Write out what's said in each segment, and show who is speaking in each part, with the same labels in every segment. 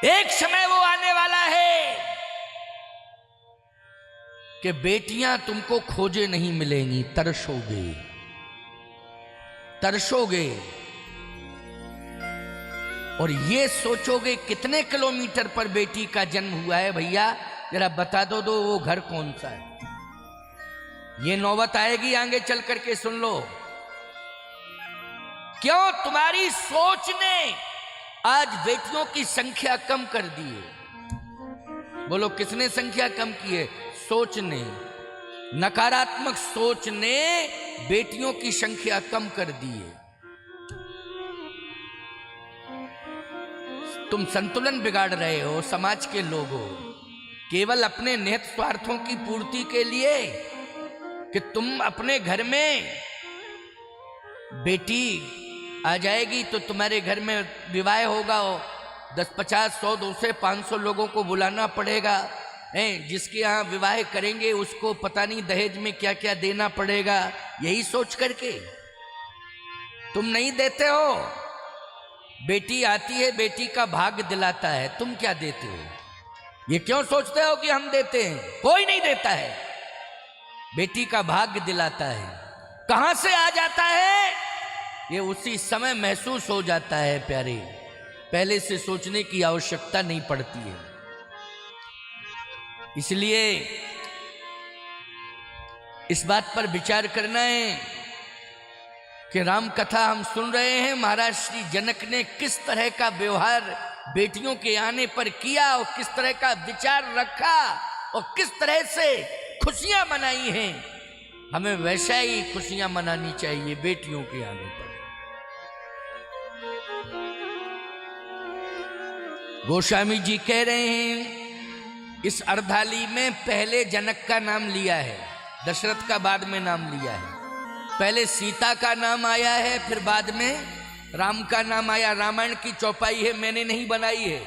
Speaker 1: एक समय वो आने वाला है कि बेटियां तुमको खोजे नहीं मिलेंगी, तरसोगे तरसोगे और ये सोचोगे कितने किलोमीटर पर बेटी का जन्म हुआ है। भैया जरा बता दो वो घर कौन सा है। ये नौबत आएगी आगे चल करके, सुन लो। क्यों? तुम्हारी सोच ने आज बेटियों की संख्या कम कर दी है। बोलो किसने संख्या कम की है? सोच ने, नकारात्मक सोच ने बेटियों की संख्या कम कर दी है। तुम संतुलन बिगाड़ रहे हो, समाज के लोग हो, केवल अपने निहित स्वार्थों की पूर्ति के लिए कि तुम अपने घर में बेटी आ जाएगी तो तुम्हारे घर में विवाह होगा, 10, 50, 100, 200, 500 लोगों को बुलाना पड़ेगा। जिसके यहाँ विवाह करेंगे उसको पता नहीं दहेज में क्या क्या देना पड़ेगा। यही सोच करके तुम नहीं देते हो। बेटी आती है, बेटी का भाग्य दिलाता है, तुम क्या देते हो? ये क्यों सोचते हो कि हम देते हैं? कोई नहीं देता है। बेटी का भाग्य दिलाता है। कहां से आ जाता है? ये उसी समय महसूस हो जाता है प्यारे, पहले से सोचने की आवश्यकता नहीं पड़ती है। इसलिए इस बात पर विचार करना है कि राम कथा हम सुन रहे हैं, महाराज श्री जनक ने किस तरह का व्यवहार बेटियों के आने पर किया और किस तरह का विचार रखा और किस तरह से खुशियां मनाई हैं। हमें वैसा ही खुशियां मनानी चाहिए बेटियों के आने पर। गोस्वामी जी कह रहे हैं इस अर्धाली में पहले जनक का नाम लिया है, दशरथ का बाद में नाम लिया है। पहले सीता का नाम आया है, फिर बाद में राम का नाम आया। रामायण की चौपाई है, मैंने नहीं बनाई है।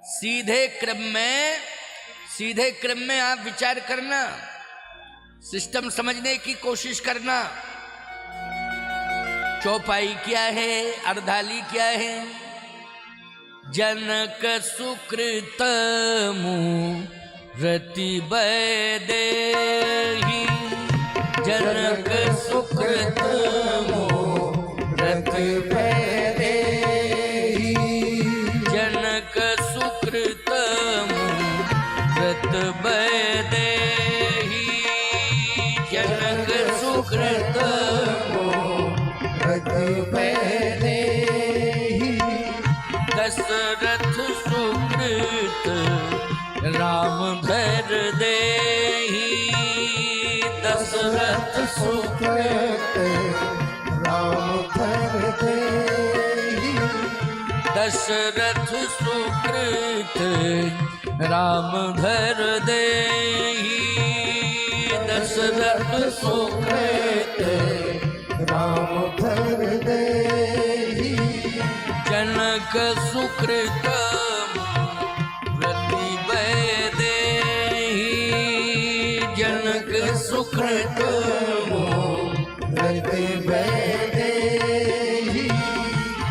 Speaker 1: सीधे क्रम में आप विचार करना, सिस्टम समझने की कोशिश करना। चौपाई क्या है, अर्धाली क्या है? जनक सुकृत मूरति वैदेही, जनक सुकृत मूरति वैदेही, जनक सुकृत मूरति वैदेही, जनक सुकृत मूरति वैदेही, दशरथ सुकृत राम धर देहि, दशरथ सुकृत राम धर देहि, दशरथ सुकृत राम धर देहि, दशरथ सुकृत राम धर देहि, जनक सुकृत मूरति वैदेही, जनक सुकृत मूरति वैदेही,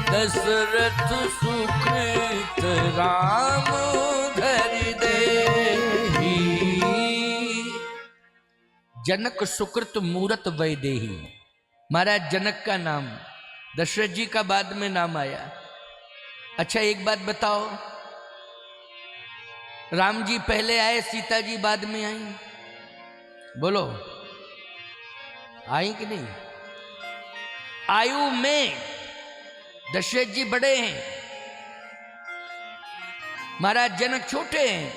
Speaker 1: दशरथ सुकृत राम धर देहि। जनक सुकृत मूरत वैदेही, महाराज जनक का नाम दशरथ जी का बाद में नाम आया। अच्छा एक बात बताओ, राम जी पहले आए, सीता जी बाद में आई? बोलो आई कि नहीं? आयु में दशरथ जी बड़े हैं, महाराज जनक छोटे हैं।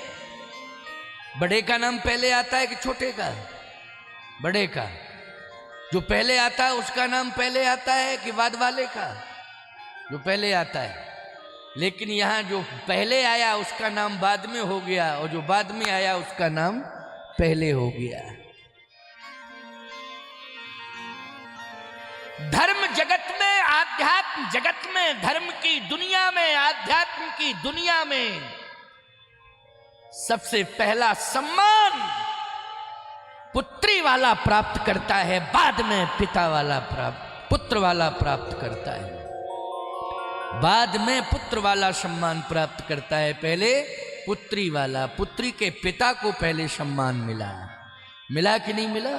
Speaker 1: बड़े का नाम पहले आता है कि छोटे का? बड़े का। जो पहले आता है उसका नाम पहले आता है कि बाद वाले का? जो पहले आता है। लेकिन यहां जो पहले आया उसका नाम बाद में हो गया और जो बाद में आया उसका नाम पहले हो गया। धर्म जगत में, आध्यात्म जगत में, धर्म की दुनिया में, आध्यात्म की दुनिया में सबसे पहला सम्मान पुत्री वाला प्राप्त करता है, बाद में पिता वाला पुत्र वाला प्राप्त करता है। बाद में पुत्र वाला सम्मान प्राप्त करता है, पहले पुत्री वाला। पुत्री के पिता को पहले सम्मान मिला, मिला कि नहीं मिला?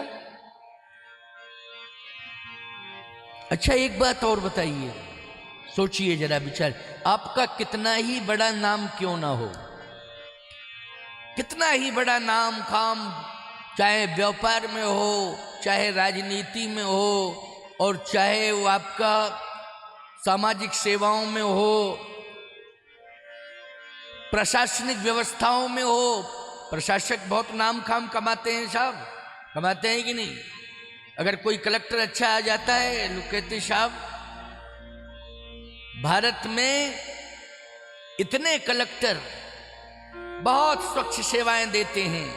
Speaker 1: अच्छा एक बात और बताइए, सोचिए जरा विचार, आपका कितना ही बड़ा नाम क्यों ना हो, कितना ही बड़ा नाम काम, चाहे व्यापार में हो, चाहे राजनीति में हो, और चाहे वो आपका सामाजिक सेवाओं में हो, प्रशासनिक व्यवस्थाओं में हो। प्रशासक बहुत नाम खाम कमाते हैं साहब, कमाते हैं कि नहीं? अगर कोई कलेक्टर अच्छा आ जाता है, लोग कहते साहब भारत में इतने कलेक्टर बहुत स्वच्छ सेवाएं देते हैं,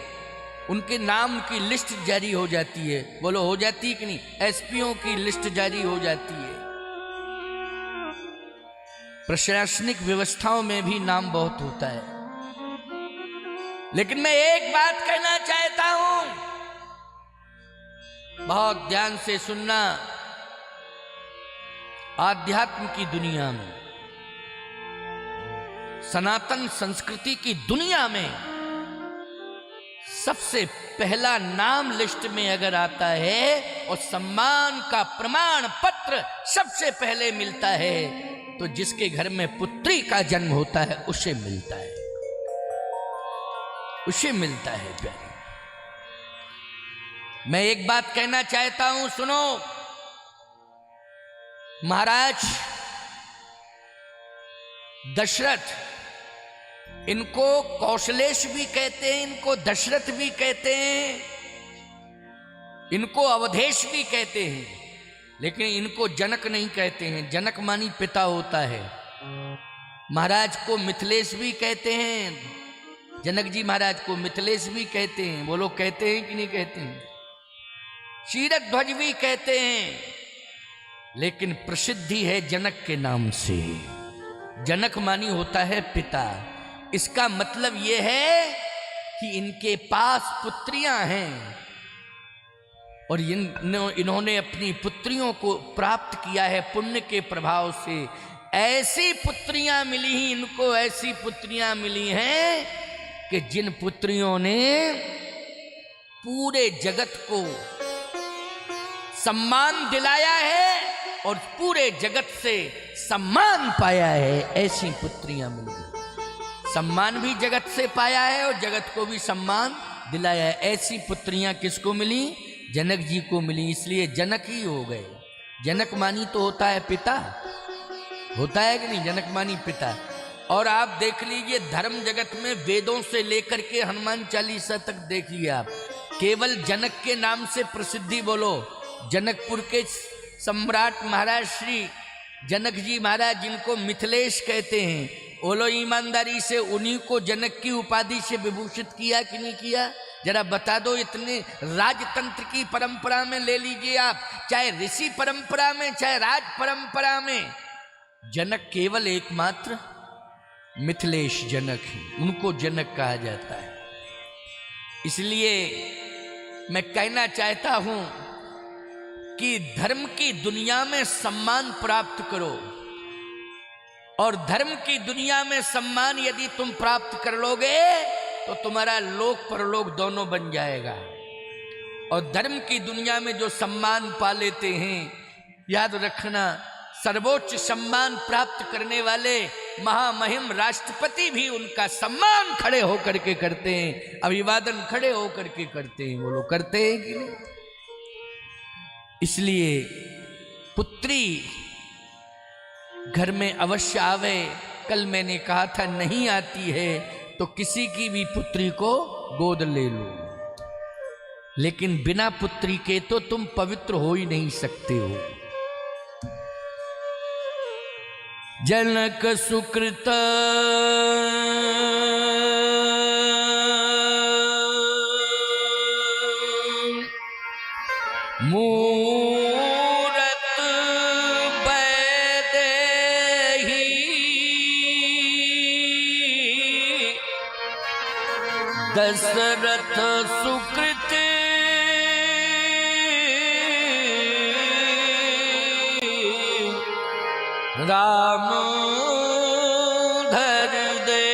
Speaker 1: उनके नाम की लिस्ट जारी हो जाती है। बोलो हो जाती है कि नहीं? एसपीओ की लिस्ट जारी हो जाती है। प्रशासनिक व्यवस्थाओं में भी नाम बहुत होता है। लेकिन मैं एक बात कहना चाहता हूं, बहुत ध्यान से सुनना। आध्यात्म की दुनिया में, सनातन संस्कृति की दुनिया में सबसे पहला नाम लिस्ट में अगर आता है और सम्मान का प्रमाण पत्र सबसे पहले मिलता है, तो जिसके घर में पुत्री का जन्म होता है उसे मिलता है, उसे मिलता है प्यारे। मैं एक बात कहना चाहता हूं, सुनो। महाराज दशरथ, इनको कौशलेश भी कहते हैं, इनको दशरथ भी कहते हैं, इनको अवधेश भी कहते हैं, लेकिन इनको जनक नहीं कहते हैं। जनक मानी पिता होता है। महाराज को मिथिलेश भी कहते हैं, जनक जी महाराज को मिथिलेश भी कहते हैं। वो लोग कहते हैं कि नहीं कहते हैं? शीरक ध्वज भी कहते हैं, लेकिन प्रसिद्धि है जनक के नाम से। जनक मानी होता है पिता। इसका मतलब यह है कि इनके पास पुत्रियां हैं और इन्होंने अपनी पुत्रियों को प्राप्त किया है पुण्य के प्रभाव से। ऐसी पुत्रियां मिली ही इनको, ऐसी पुत्रियां मिली हैं कि जिन पुत्रियों ने पूरे जगत को सम्मान दिलाया है और पूरे जगत से सम्मान पाया है, ऐसी पुत्रियां मिली। सम्मान भी जगत से पाया है और जगत को भी सम्मान दिलाया है। ऐसी पुत्रियां किसको मिली? जनक जी को मिली, इसलिए जनक ही हो गए। जनक मानी तो होता है पिता, होता है कि नहीं? जनक मानी पिता। और आप देख लीजिए धर्म जगत में वेदों से लेकर के हनुमान चालीसा तक देखिए आप, केवल जनक के नाम से प्रसिद्धि। बोलो जनकपुर के सम्राट महाराज श्री जनक जी महाराज, जिनको मिथिलेश कहते हैं, बोलो ईमानदारी से उन्हीं को जनक की उपाधि से विभूषित किया कि नहीं किया? जरा बता दो। इतने राजतंत्र की परंपरा में ले लीजिए आप, चाहे ऋषि परंपरा में, चाहे राज परंपरा में, जनक केवल एकमात्र मिथिलेश जनक है, उनको जनक कहा जाता है। इसलिए मैं कहना चाहता हूं कि धर्म की दुनिया में सम्मान प्राप्त करो, और धर्म की दुनिया में सम्मान यदि तुम प्राप्त कर लोगे तो तुम्हारा लोक परलोक दोनों बन जाएगा। और धर्म की दुनिया में जो सम्मान पा लेते हैं, याद रखना, सर्वोच्च सम्मान प्राप्त करने वाले महामहिम राष्ट्रपति भी उनका सम्मान खड़े होकर के करते हैं, अभिवादन खड़े होकर के करते हैं। वो लोग करते हैं कि नहीं? इसलिए पुत्री घर में अवश्य आवे। कल मैंने कहा था नहीं आती है तो किसी की भी पुत्री को गोद ले लो, लेकिन बिना पुत्री के तो तुम पवित्र हो ही नहीं सकते हो। जनक सुकृत दशरथ सुकृत राम धर दे।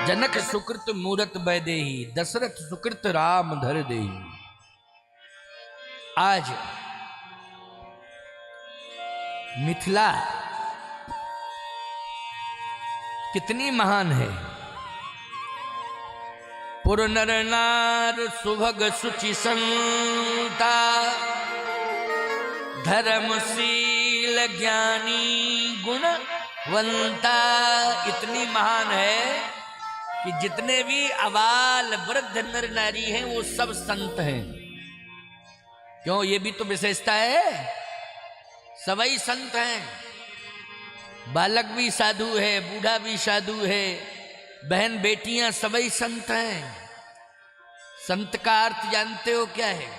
Speaker 1: जनक सुकृत मूरत बैदेही, दशरथ सुकृत राम धर देही। आज मिथिला कितनी महान है। पुर नर नार सुभग सुचि संता, धर्मशील ज्ञानी गुणवंता। इतनी महान है कि जितने भी अबाल वृद्ध नर नारी हैं वो सब संत हैं। क्यों? ये भी तो विशेषता है, सभी संत हैं। बालक भी साधु है, बूढ़ा भी साधु है, बहन बेटियां सभी संत हैं। संत का अर्थ जानते हो क्या है?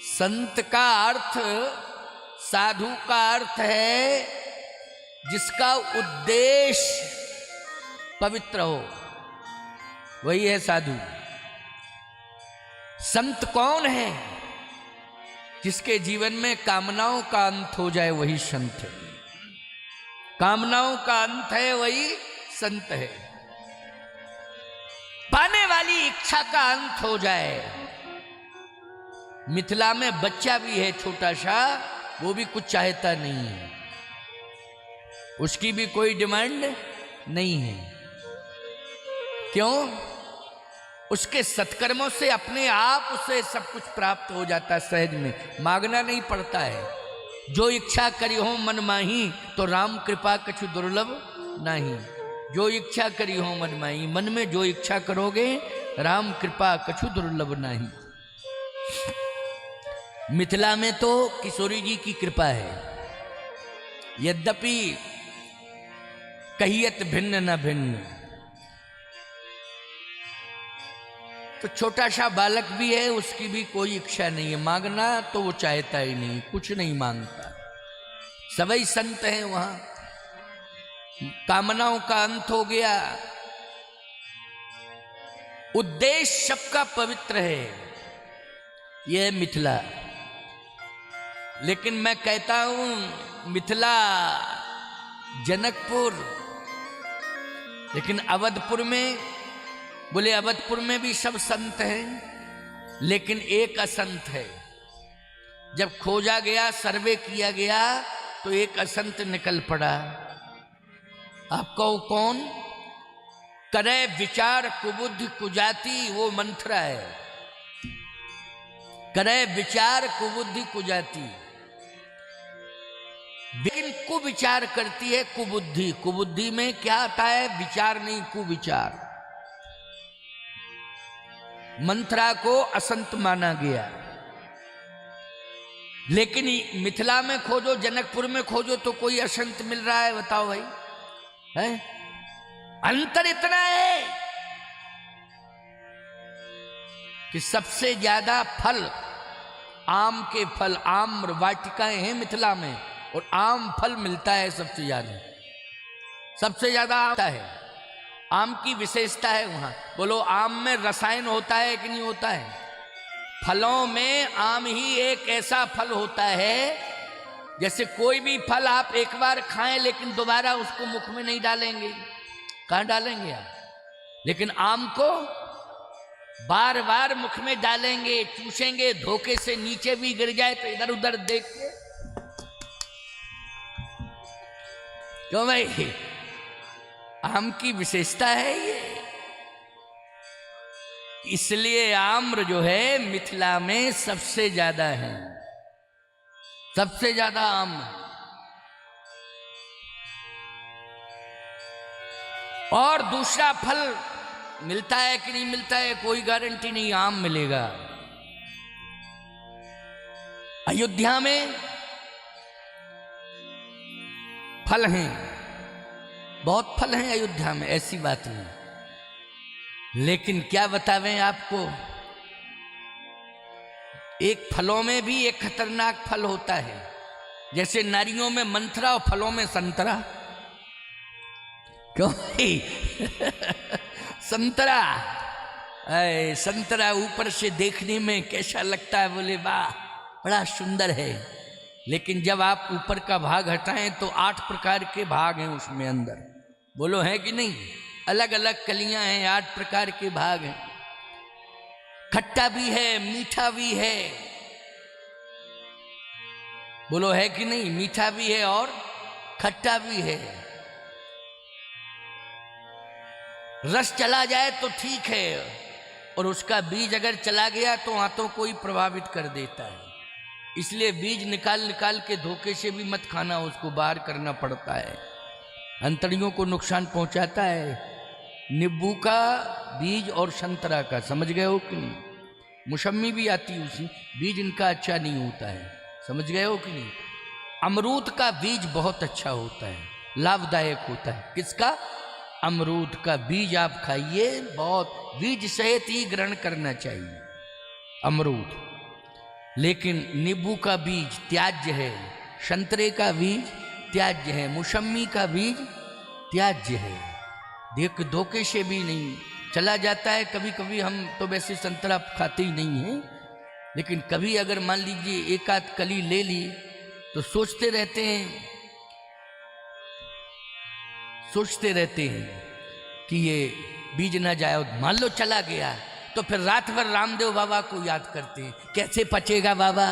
Speaker 1: संत का अर्थ, साधु का अर्थ है जिसका उद्देश्य पवित्र हो, वही है साधु। संत कौन है? जिसके जीवन में कामनाओं का अंत हो जाए वही संत है। कामनाओं का अंत है वही संत है। पाने वाली इच्छा का अंत हो जाए। मिथिला में बच्चा भी है छोटा सा, वो भी कुछ चाहता नहीं है, उसकी भी कोई डिमांड नहीं है। क्यों? उसके सत्कर्मों से अपने आप उसे सब कुछ प्राप्त हो जाता है सहज में, मांगना नहीं पड़ता है। जो इच्छा करी हो मन माही, तो राम कृपा कछु दुर्लभ नहीं। जो इच्छा करी हो मन माही, मन में जो इच्छा करोगे राम कृपा कछु दुर्लभ नहीं। मिथिला में तो किशोरी जी की कृपा है, यद्यपि कहियत भिन्न न भिन्न। तो छोटा सा बालक भी है, उसकी भी कोई इच्छा नहीं है, मांगना तो वो चाहता ही नहीं, कुछ नहीं मांगता। सभी संत हैं वहां। कामनाओं का अंत हो गया, उद्देश्य सबका पवित्र है। यह मिथिला। लेकिन मैं कहता हूं मिथिला जनकपुर, लेकिन अवधपुर में, बोले अवधपुर में भी सब संत हैं, लेकिन एक असंत है। जब खोजा गया, सर्वे किया गया, तो एक असंत निकल पड़ा। आपको कौन? करे विचार कुबुद्धि कुजाति, वो मंत्रा है। करे विचार कुबुद्धि कुजाति, लेकिन कुविचार करती है कुबुद्धि। कुबुद्धि में क्या आता है? विचार नहीं, कुविचार। मंत्रा को असंत माना गया। लेकिन मिथिला में खोजो, जनकपुर में खोजो, तो कोई असंत मिल रहा है? बताओ भाई, है? अंतर इतना है कि सबसे ज्यादा फल, आम के फल, आम वाटिकाएं हैं मिथिला में, और आम फल मिलता है सबसे ज्यादा आता है। आम की विशेषता है वहां। बोलो, आम में रसायन होता है कि नहीं होता है? फलों में आम ही एक ऐसा फल होता है, जैसे कोई भी फल आप एक बार खाएं लेकिन दोबारा उसको मुख में नहीं डालेंगे। कहां डालेंगे आप? लेकिन आम को बार बार मुख में डालेंगे, चूसेंगे, धोखे से नीचे भी गिर जाए तो इधर उधर देख के। क्यों भाई? आम की विशेषता है ये। इसलिए आम्र जो है मिथिला में सबसे ज्यादा है, सबसे ज्यादा आम। और दूसरा फल मिलता है कि नहीं मिलता है कोई गारंटी नहीं, आम मिलेगा। अयोध्या में फल हैं, बहुत फल हैं अयोध्या में, ऐसी बात नहीं। लेकिन क्या बतावें आपको, एक फलों में भी एक खतरनाक फल होता है। जैसे नारियों में मंथरा और फलों में संतरा। क्यों? संतरा, संतरा ऊपर से देखने में कैसा लगता है? बोले वाह, बड़ा सुंदर है, लेकिन जब आप ऊपर का भाग हटाएं तो 8 प्रकार के भाग हैं उसमें अंदर। बोलो है कि नहीं? अलग अलग कलियां हैं, 8 प्रकार के भाग हैं। खट्टा भी है, मीठा भी है। बोलो है कि नहीं? मीठा भी है और खट्टा भी है। रस चला जाए तो ठीक है, और उसका बीज अगर चला गया तो आंतों को ही प्रभावित कर देता है। इसलिए बीज निकाल निकाल के धोखे से भी मत खाना, उसको बाहर करना पड़ता है, अंतड़ियों को नुकसान पहुंचाता है। नींबू का बीज और संतरा का, समझ गए हो कि नहीं? मौसमी भी आती उसी, बीज इनका अच्छा नहीं होता है, समझ गए हो कि नहीं? अमरूद का बीज बहुत अच्छा होता है, लाभदायक होता है। किसका? अमरूद का बीज आप खाइए, बहुत बीज सहित ही ग्रहण करना चाहिए अमरूद। लेकिन नींबू का बीज त्याज्य है, संतरे का बीज त्याज्य है, मौसमी का बीज त्याज्य है। देख धोखे से भी नहीं चला जाता है। कभी कभी हम तो वैसे संतरा खाते ही नहीं हैं, लेकिन कभी अगर मान लीजिए एक आध कली ले ली तो सोचते रहते हैं कि ये बीज ना जाए, और मान लो चला गया तो फिर रात भर रामदेव बाबा को याद करते हैं। कैसे पचेगा बाबा,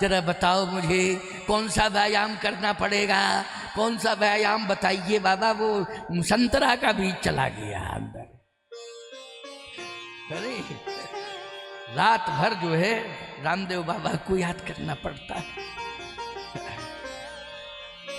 Speaker 1: जरा बताओ मुझे, कौन सा व्यायाम करना पड़ेगा, कौन सा व्यायाम बताइए बाबा, वो संतरा का बीज चला गया अंदर। अरे रात भर जो है रामदेव बाबा को याद करना पड़ता है।